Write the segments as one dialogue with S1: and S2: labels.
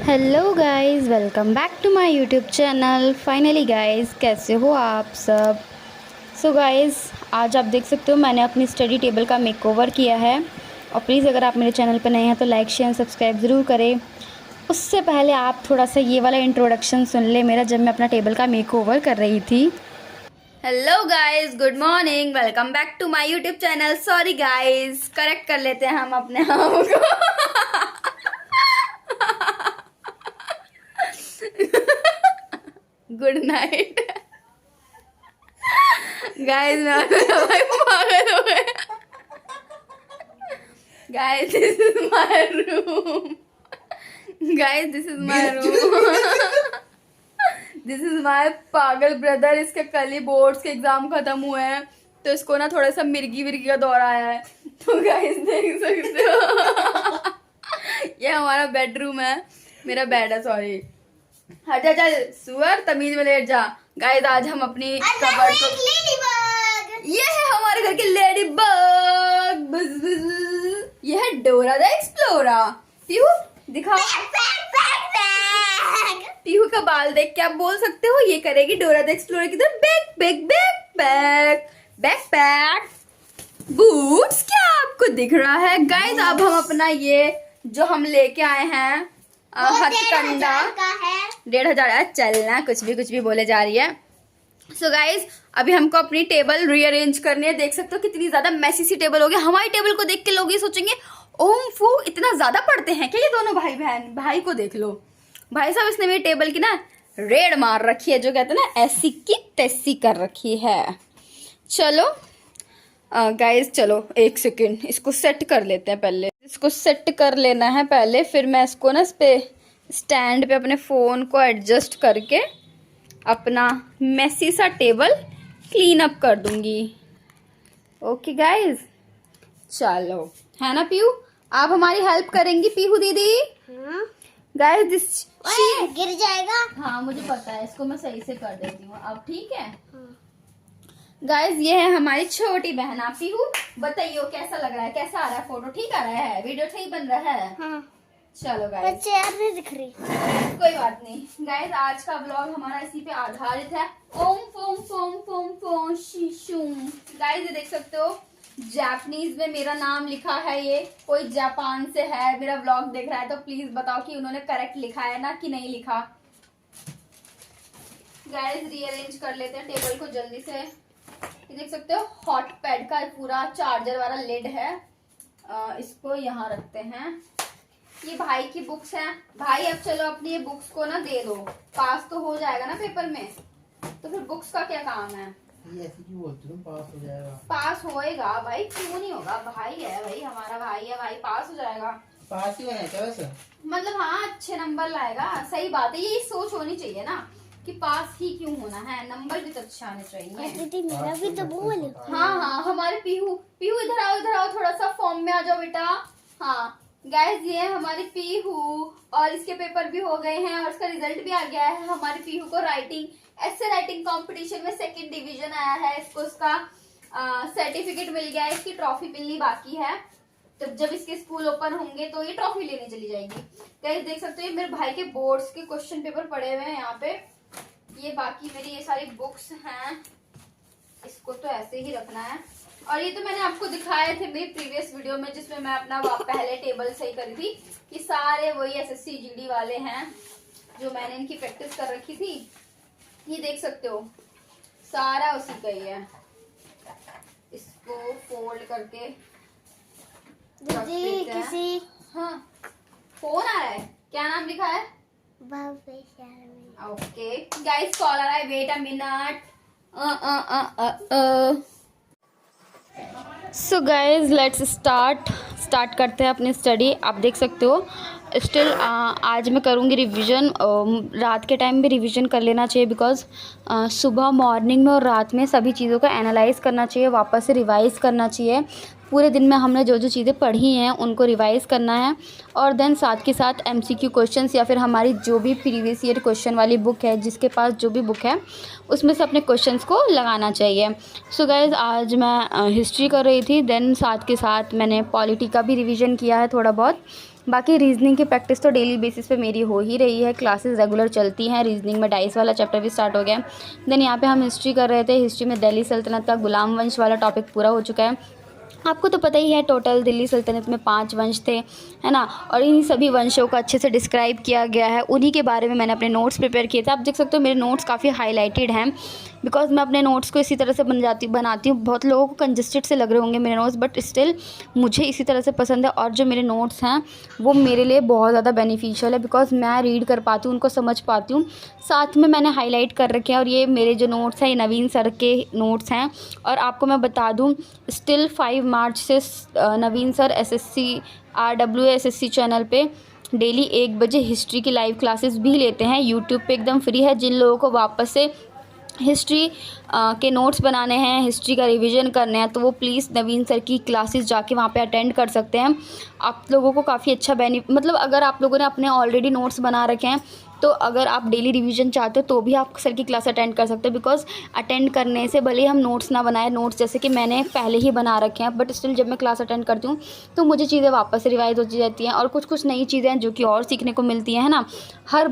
S1: Hello guys, welcome back to my YouTube channel. Finally guys, कैसे हो आप सब। सो गाइस, आज आप देख सकते हो मैंने अपनी स्टडी टेबल का मेकओवर किया है। और प्लीज़ अगर आप मेरे चैनल पर नए हैं तो लाइक शेयर सब्सक्राइब ज़रूर करें। उससे पहले आप थोड़ा सा ये वाला इंट्रोडक्शन सुन ले मेरा, जब मैं अपना टेबल का मेकओवर कर रही थी। Hello guys, good morning, welcome back to my YouTube channel. Sorry guys, correct कर लेते हैं हम अपने आप को। Good night guys. मैं पागल हो गए। Guys, this is my room. Guys, this is my room. This is my पागल ब्रदर। इसके कल ही बोर्ड्स के एग्जाम खत्म हुए हैं, तो इसको ना थोड़ा सा मिर्गी विर्गी का दौरा आया है। तो गाइस देख सकते हो, ये हमारा बेडरूम है, मेरा बेड है। सॉरी, हट जा, चल सुअर, तमीज में लेट जा। गाइस, आज हम अपनी कबर्ड को, ये है हमारे घर के लेडी बग। ये है डोरा द एक्सप्लोरा। पीहू दिखाओ, पीहू का बाल देख के आप बोल सकते हो ये करेगी डोरा द एक्सप्लोरर की तरह। Back back back back back pack boots. क्या आपको दिख रहा है गाइस? अब हम अपना ये जो हम लेके आए हैं हथकंडा, 1,500 चलना, कुछ भी बोले जा रही है। सो गाइज, अभी हमको अपनी टेबल रीअरेंज करनी है। देख सकते हो कितनी ज्यादा मैसी सी टेबल हो गई। हमारी टेबल को देख के लोग ये सोचेंगे ओम फू इतना ज्यादा पढ़ते हैं क्या ये दोनों भाई बहन। भाई को देख लो, भाई साहब, इसने मेरी टेबल की ना रेड मार रखी है, जो कहते हैं ना ऐसी की तैसी कर रखी है। चलो गाइज, चलो एक सेकेंड, इसको सेट कर लेते हैं। पहले इसको सेट कर लेना है पहले, फिर मैं इसको ना इस पे स्टैंड पे अपने फ़ोन को एडजस्ट करके अपना मैसी सा टेबल क्लीन अप कर दूंगी। ओके गाइज, चलो, है ना पीहू? आप हमारी हेल्प करेंगी पीहू दीदी? गाइज, दिस
S2: गिर जाएगा।
S1: हाँ मुझे पता है, इसको मैं सही से कर देती हूँ अब। ठीक है गाइज, ये है हमारी छोटी बहन। आप पीहू बताइए कैसा लग रहा है, कैसा आ रहा है फोटो? ठीक आ रहा है, वीडियो ठीक बन रहा है? हाँ। चलो गाइज,
S2: चेयर नहीं दिख रही,
S1: कोई बात नहीं। गाइज, आज का व्लॉग हमारा इसी पे आधारित है। ओम फोम फोम फोम फोम शिशुम। गाइज, ये देख सकते हो जापानीज में मेरा नाम लिखा है। ये कोई जापान से है, मेरा व्लॉग देख रहा है तो प्लीज बताओ कि उन्होंने करेक्ट लिखा है ना कि नहीं लिखा। गाइज, रीअरेंज कर लेते हैं टेबल को जल्दी से। ये देख सकते हो हॉट पैड का पूरा चार्जर वाला लिड है। इसको यहाँ रखते हैं। ये भाई की बुक्स हैं। भाई, अब चलो अपनी ये बुक्स को ना दे दो, पास तो हो जाएगा ना पेपर में, तो फिर बुक्स का क्या काम है?
S3: ये ऐसे क्यों बोलती हूँ? पास हो जाएगा।
S1: पास होएगा भाई, क्यों नहीं होगा? भाई है भाई, हमारा भाई है भाई, पास हो जाएगा।
S3: पास ही होना है क्या वैसे?
S1: मतलब हाँ, अच्छे नंबर लाएगा। सही बात है, ये सोच होनी चाहिए ना कि पास ही क्यों होना है, नंबर भी तो अच्छे आने चाहिए।
S2: दीदी मेरा भी तो बोल।
S1: हाँ, हमारे पीहू, पीहू इधर आओ, थोड़ा सा फॉर्म में आ जाओ बेटा। हाँ गाइज, ये है हमारी पीहू, और इसके पेपर भी हो गए हैं और इसका रिजल्ट भी आ गया है। हमारी पीहू को ऐसे राइटिंग कंपटीशन में 2nd डिवीजन आया है। इसको इसका सर्टिफिकेट मिल गया है, इसकी ट्रॉफी मिलनी बाकी है। तो जब इसके स्कूल ओपन होंगे तो ये ट्रॉफी लेने चली जाएगी। गाइज, देख सकते हो मेरे भाई के बोर्ड्स के क्वेश्चन पेपर पड़े हुए हैं यहाँ पे। ये बाकी मेरी ये सारी बुक्स हैं, इसको तो ऐसे ही रखना है। और ये तो मैंने आपको दिखाए थे मेरी प्रीवियस वीडियो में, जिसमें मैं अपना पहले टेबल सही करी थी। कि सारे वही SSC GD वाले हैं जो मैंने इनकी प्रैक्टिस कर रखी थी। ये देख सकते हो सारा उसी का ही है। इसको फोल्ड करके
S2: दीदी किसी
S1: हाँ फोन आ रहा है, क्या नाम लिखा है? ओके गाइस, कॉल आ रहा है, wait a minute. So guys, let's start करते हैं अपनी स्टडी। आप देख सकते हो स्टिल आज मैं करूँगी रिवीजन। रात के टाइम भी रिवीजन कर लेना चाहिए, बिकॉज सुबह मॉर्निंग में और रात में सभी चीज़ों को एनालाइज करना चाहिए, वापस से रिवाइज़ करना चाहिए। पूरे दिन में हमने जो जो चीज़ें पढ़ी हैं उनको रिवाइज़ करना है। और देन साथ के साथ MCQ क्वेश्चंस या फिर हमारी जो भी प्रीवियस ईयर क्वेश्चन वाली बुक है, जिसके पास जो भी बुक है उसमें से अपने क्वेश्चंस को लगाना चाहिए। सो गाइज़, आज मैं हिस्ट्री कर रही थी, देन साथ के साथ मैंने पॉलिटी का भी रिवीजन किया है थोड़ा बहुत। बाकी रीजनिंग की प्रैक्टिस तो डेली बेसिस पे मेरी हो ही रही है, क्लासेस रेगुलर चलती हैं। रीजनिंग में डाइस वाला चैप्टर भी स्टार्ट हो गया है। देन यहाँ पे हम हिस्ट्री कर रहे थे, हिस्ट्री में दिल्ली सल्तनत का गुलाम वंश वाला टॉपिक पूरा हो चुका है। आपको तो पता ही है टोटल दिल्ली सल्तनत में 5 वंश थे, है ना, और इन्हीं सभी वंशों को अच्छे से डिस्क्राइब किया गया है। उन्हीं के बारे में मैंने अपने नोट्स प्रिपेयर किए थे। आप देख सकते हो मेरे नोट्स काफ़ी हाईलाइटेड हैं, बिकॉज मैं अपने नोट्स को इसी तरह से बनाती हूँ। बहुत लोगों को कंजस्टेड से लग रहे होंगे मेरे नोट्स, बट स्टिल मुझे इसी तरह से पसंद है। और जो मेरे नोट्स हैं वो मेरे लिए बहुत ज़्यादा बेनिफिशियल है, बिकॉज मैं रीड कर पाती हूँ, उनको समझ पाती हूँ। साथ में मैंने हाईलाइट कर रखे हैं, और ये मेरे जो नोट्स हैं ये नवीन सर के नोट्स हैं। और आपको मैं बता दूँ, स्टिल 5 मार्च से नवीन सर SSC RWSSC चैनल पे डेली 1 बजे हिस्ट्री की लाइव क्लासेस भी लेते हैं। यूट्यूब पे एकदम फ्री है। जिन लोगों को वापस से हिस्ट्री के नोट्स बनाने हैं, हिस्ट्री का रिवीजन करने हैं, तो वो प्लीज़ नवीन सर की क्लासेस जाके वहाँ पे अटेंड कर सकते हैं। आप लोगों को काफ़ी अच्छा मतलब अगर आप लोगों ने अपने ऑलरेडी नोट्स बना रखे हैं, तो अगर आप डेली रिवीजन चाहते हो तो भी आप सर की क्लास अटेंड कर सकते हो। बिकॉज अटेंड करने से भले ही हम नोट्स ना बनाए, नोट्स जैसे कि मैंने पहले ही बना रखे हैं, बट स्टिल जब मैं क्लास अटेंड करती हूँ तो मुझे चीज़ें वापस से रिवाइज होती जाती हैं, और कुछ नई चीज़ें हैं जो कि और सीखने को मिलती हैं, है ना। हर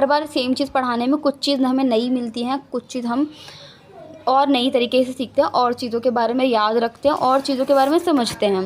S1: बार सेम चीज़ पढ़ाने में कुछ चीज़ हमें नई मिलती हैं, कुछ चीज़ हम और नई तरीके से सीखते हैं, और चीज़ों के बारे में याद रखते हैं, और चीज़ों के बारे में समझते हैं।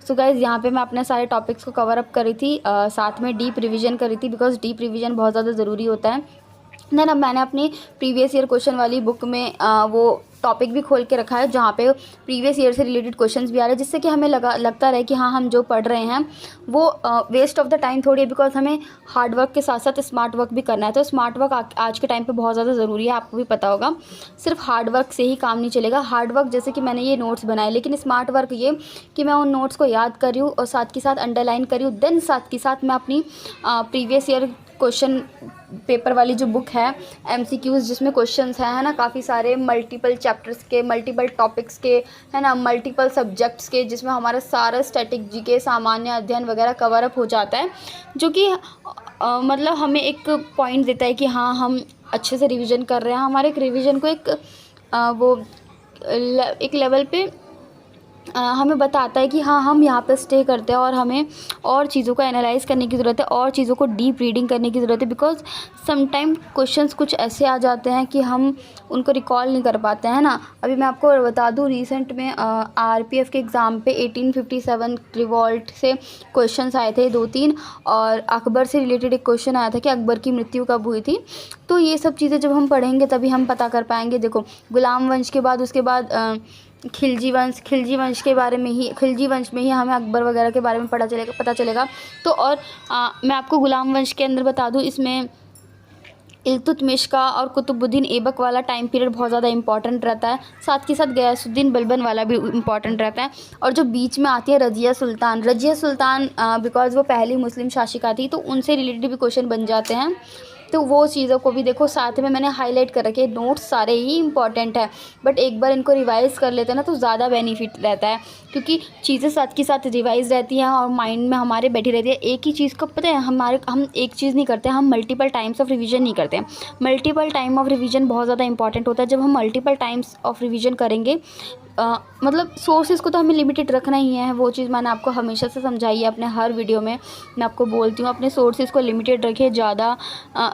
S1: सो गाइज़, यहाँ पे मैं अपने सारे टॉपिक्स को कवर अप करी थी, साथ में डीप रिवीजन करी थी, बिकॉज डीप रिवीजन बहुत ज़्यादा ज़रूरी होता है। देन अब मैंने अपनी प्रीवियस ईयर क्वेश्चन वाली बुक में वो टॉपिक भी खोल के रखा है, जहाँ पे प्रीवियस ईयर से रिलेटेड क्वेश्चंस भी आ रहे हैं, जिससे कि हमें लगता रहे कि हाँ, हम जो पढ़ रहे हैं वो वेस्ट ऑफ द टाइम थोड़ी है, बिकॉज हमें हार्ड वर्क के साथ साथ स्मार्ट वर्क भी करना है। तो स्मार्ट वर्क आज के टाइम पे बहुत ज़्यादा ज़रूरी है, आपको भी पता होगा। सिर्फ हार्ड वर्क से ही काम नहीं चलेगा। हार्ड वर्क जैसे कि मैंने ये नोट्स बनाए, लेकिन स्मार्ट वर्क ये कि मैं उन नोट्स को याद करी हूँ और साथ के साथ अंडरलाइन करी हूँ। देन साथ के साथ मैं अपनी प्रीवियस ईयर क्वेश्चन पेपर वाली जो बुक है MCQs, जिसमें क्वेश्चंस हैं, है ना, काफ़ी सारे मल्टीपल चैप्टर्स के, मल्टीपल टॉपिक्स के, है ना, मल्टीपल सब्जेक्ट्स के, जिसमें हमारा सारा स्टैटिक जीके, सामान्य अध्ययन वगैरह कवर अप हो जाता है, जो कि मतलब हमें एक पॉइंट देता है कि हाँ, हम अच्छे से रिवीजन कर रहे हैं। हमारे एक रिवीजन को एक लेवल पे हमें बताता है कि हाँ, हम यहाँ पे स्टे करते हैं, और हमें और चीज़ों को एनालाइज करने की ज़रूरत है, और चीज़ों को डीप रीडिंग करने की ज़रूरत है। बिकॉज समटाइम क्वेश्चंस कुछ ऐसे आ जाते हैं कि हम उनको रिकॉल नहीं कर पाते हैं ना। अभी मैं आपको बता दूँ, रिसेंट में RPF के एग्ज़ाम पे 1857 रिवॉल्ट से क्वेश्चंस आए थे 2-3, और अकबर से रिलेटेड एक क्वेश्चन आया था कि अकबर की मृत्यु कब हुई थी। तो ये सब चीज़ें जब हम पढ़ेंगे तभी हम पता कर पाएंगे। देखो, गुलाम वंश के बाद उसके बाद खिलजी वंश के बारे में ही, खिलजी वंश में ही हमें अकबर वगैरह के बारे में पता चलेगा। तो और मैं आपको गुलाम वंश के अंदर बता दूं, इसमें इल्तुतमिश का और कुतुबुद्दीन ऐबक वाला टाइम पीरियड बहुत ज़्यादा इंपॉर्टेंट रहता है। साथ के साथ गयासुद्दीन बलबन वाला भी इंपॉर्टेंट रहता है। और जो बीच में आती है रजिया सुल्तान, बिकॉज वो पहली मुस्लिम शासिका थी, तो उनसे रिलेटेड भी क्वेश्चन बन जाते हैं। तो वो चीज़ों को भी देखो, साथ में मैंने हाईलाइट कर रखे। नोट्स सारे ही इंपॉर्टेंट है, बट एक बार इनको रिवाइज़ कर लेते हैं ना तो ज़्यादा बेनिफिट रहता है, क्योंकि चीज़ें साथ के साथ रिवाइज़ रहती हैं और माइंड में हमारे बैठी रहती है। एक ही चीज़ को पता है, हम एक चीज़ नहीं करते, हम मल्टीपल टाइम्स ऑफ रिवीजन नहीं करते। मल्टीपल टाइम ऑफ रिवीजन बहुत ज़्यादा इंपॉर्टेंट होता है। जब हम मल्टीपल टाइम्स ऑफ रिवीजन करेंगे, मतलब सोर्सेज़ को तो हमें लिमिटेड रखना ही है। वो चीज़ मैंने आपको हमेशा से समझाई है अपने हर वीडियो में। मैं आपको बोलती हूँ, अपने सोर्सेज़ को लिमिटेड रखिए, ज़्यादा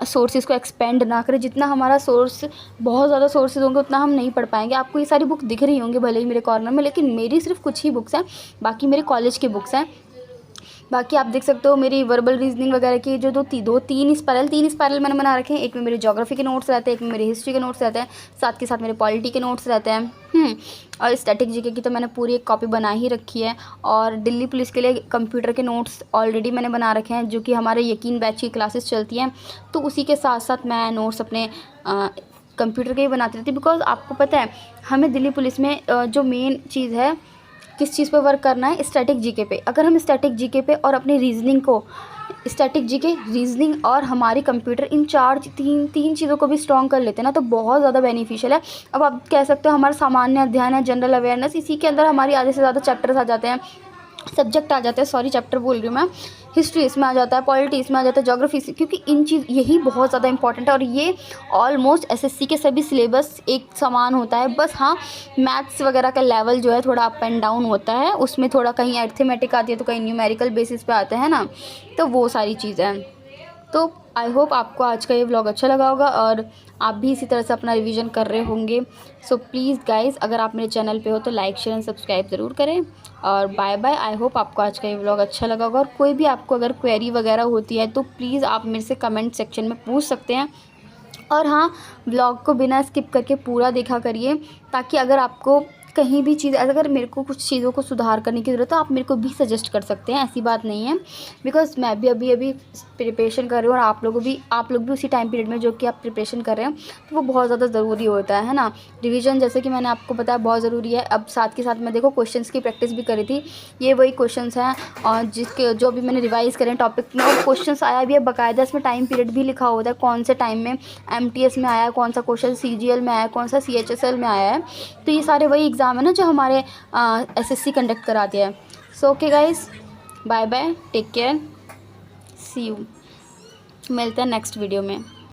S1: सोर्सेज़ को एक्सपेंड ना करें। जितना हमारा सोर्स, बहुत ज़्यादा सोर्सेज़ होंगे उतना हम नहीं पढ़ पाएंगे। आपको ये सारी बुक दिख रही होंगी भले ही मेरे कॉर्नर में, लेकिन मेरी सिर्फ कुछ ही बुक्स हैं, बाकी मेरे कॉलेज की बुक्स हैं। बाकी आप देख सकते हो मेरी वर्बल रीजनिंग तीन स्पायरल मैंने बना रखे हैं। एक में मेरे ज्योग्राफी के नोट्स रहते हैं, एक में मेरे हिस्ट्री के नोट्स रहते हैं, साथ के साथ मेरे पॉलिटी के नोट्स रहते हैं। और स्टैटिक जीके की तो मैंने पूरी एक कॉपी बना ही रखी है। और दिल्ली पुलिस के लिए कंप्यूटर के नोट्स ऑलरेडी मैंने बना रखे हैं, जो कि हमारे यकीन बैच की क्लासेस चलती हैं, तो उसी के साथ साथ मैं नोट्स अपने कंप्यूटर के ही बनाती रहती। बिकॉज आपको पता है, हमें दिल्ली पुलिस में जो मेन चीज़ है, किस चीज़ पे वर्क करना है, स्टैटिक जीके पे। अगर हम स्टैटिक जीके पे और अपनी रीजनिंग को, स्टैटिक जीके, रीजनिंग और हमारी कंप्यूटर, इन तीन चीज़ों को भी स्ट्रॉन्ग कर लेते हैं ना, तो बहुत ज़्यादा बेनिफिशियल है। अब आप कह सकते हो हमारा सामान्य अध्ययन है, जनरल अवेयरनेस, इसी के अंदर हमारी आधे से ज़्यादा चैप्टर्स आ जाते हैं। सब्जेक्ट आ जाता है, सॉरी चैप्टर बोल रही हूँ मैं, हिस्ट्री इसमें आ जाता है, पॉलिटी इसमें आ जाता है, ज्योग्राफी से, क्योंकि इन चीज़ यही बहुत ज़्यादा इंपॉर्टेंट है। और ये ऑलमोस्ट एसएससी के सभी सिलेबस एक समान होता है, बस हाँ मैथ्स वगैरह का लेवल जो है थोड़ा अप एंड डाउन होता है, उसमें थोड़ा कहीं अर्थमेटिक आती है तो कहीं न्यूमेरिकल बेसिस पे आते हैं ना, तो वो सारी चीज़ें हैं। तो आई होप आपको आज का ये व्लॉग अच्छा लगा होगा और आप भी इसी तरह से अपना रिवीजन कर रहे होंगे। सो प्लीज़ गाइज़, अगर आप मेरे चैनल पे हो तो लाइक शेयर एंड सब्सक्राइब ज़रूर करें। और बाय बाय। आई होप आपको आज का ये व्लॉग अच्छा लगा होगा। और कोई भी आपको अगर क्वेरी वगैरह होती है तो प्लीज़ आप मेरे से कमेंट सेक्शन में पूछ सकते हैं। और हाँ, व्लॉग को बिना स्किप करके पूरा देखा करिए, ताकि अगर आपको कहीं भी चीज़, अगर मेरे को कुछ चीज़ों को सुधार करने की ज़रूरत है तो आप मेरे को भी सजेस्ट कर सकते हैं, ऐसी बात नहीं है। बिकॉज़ मैं भी अभी प्रिपरेशन कर रही हूँ और आप लोग भी उसी टाइम पीरियड में जो कि आप प्रिपरेशन कर रहे हैं, तो वो बहुत ज़्यादा ज़रूरी होता है ना। रिवीजन जैसे कि मैंने आपको बताया बहुत ज़रूरी है। अब साथ के साथ मैं देखो क्वेश्चंस की प्रैक्टिस भी करी थी, ये वही क्वेश्चंस हैं और जिसके जो भी मैंने रिवाइज़ करें टॉपिक में, और क्वेश्चंस आया भी है बाकायदा, इसमें टाइम पीरियड भी लिखा होता है, कौन से टाइम में MTS में आया, कौन सा क्वेश्चन CGL में आया, कौन सा CHSL में आया है। तो ये सारे वही एग्ज़ाम है ना जो हमारे SSC कंडक्ट कराती है। So okay guys, bye bye, take care, see you, मिलते हैं नेक्स्ट वीडियो में।